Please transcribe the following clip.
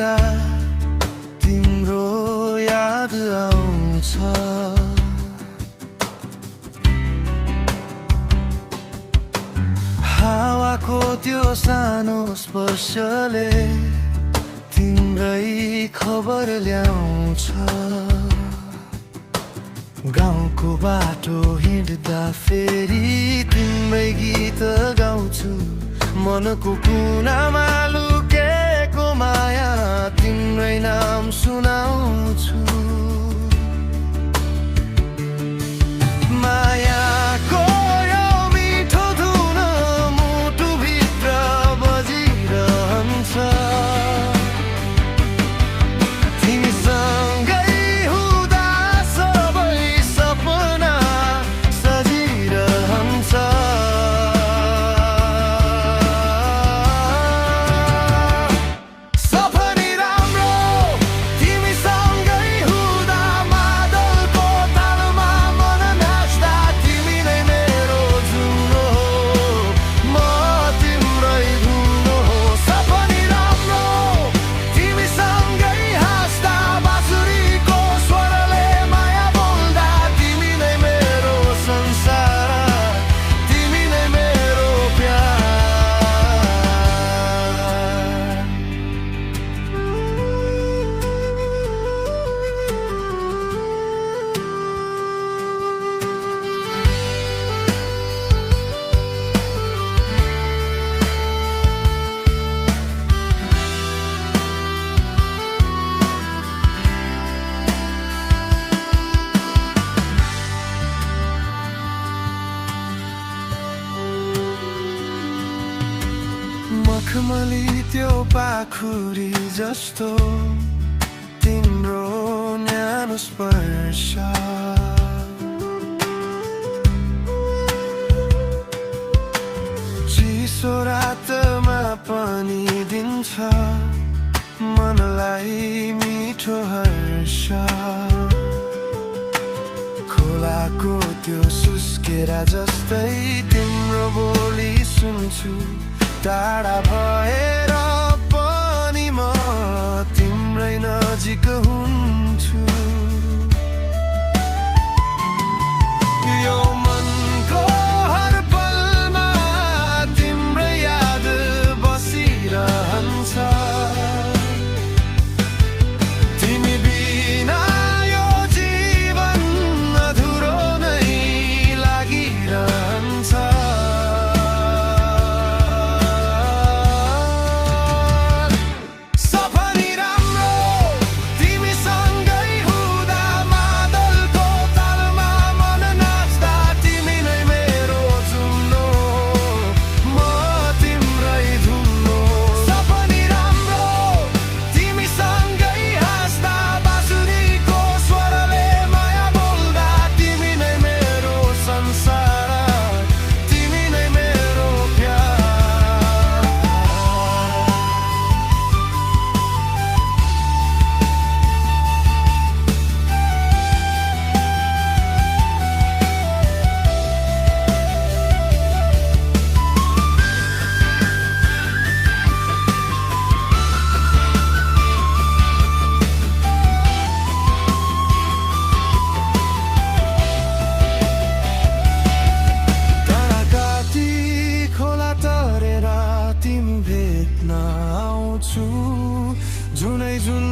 हुँदा तिम्रो याद आउँछ। हावाको त्यो सानो स्पर्शले तिम्रै खबर ल्याउँछ। गाउँको बाटो हिँड्दा फेरि तिम्रै गीत गाउँछु। मनको कुनामा लुकेको माया तिम्रै नाम सुनाउँछु। मायाको यो मिठो धुन मुटुभित्र बजिरहन्छ। तिमीसँगै हुँदा सबै सपना सजिरहन्छ। सपनी राम्रो तिमीसँगै हुँदा मादलको तालमा मन नाच्दा तिमी नै मेरो जुन हो, म तिम्रै धुन हो। सपनी राम्रो तिमीसँगै हाँस्दा बाँसुरीको स्वरले माया बोल्दा तिमी नै मेरो संसार, तिमी नै मेरो प्यार। मखमली त्यो पाखुरी जस्तो तिम्रो न्यानो स्पर्श। चिसो रातमा पनि दिन्छ मनलाई मिठो हर्ष। खोलाको त्यो सुस्केरा जस्तै तिम्रो बोली सुन्छु। टाढा भएर पनि म तिम्रै नजिक हुन्छु। यो मनको हर पलमा तिम्रै याद बसिरहन्छ। तिमी बिना यो जीवन अधुरो नै लागिरहन्छ। सपनी राम्रो तिमीसँगै हुँदा मादलको तालमा मन नाच्दा तिमी नै मेरो जुन हो, म तिम्रै धुन हो। सपनी राम्रो तिमीसँगै हाँस्दा बाँसुरीको स्वरले माया बोल्दा तिमी नै मेरो संसार, तिमी नै मेरो प्यार। तराकाती खोला तरेर तिमी भेट्न आउँछु। जुनै जुन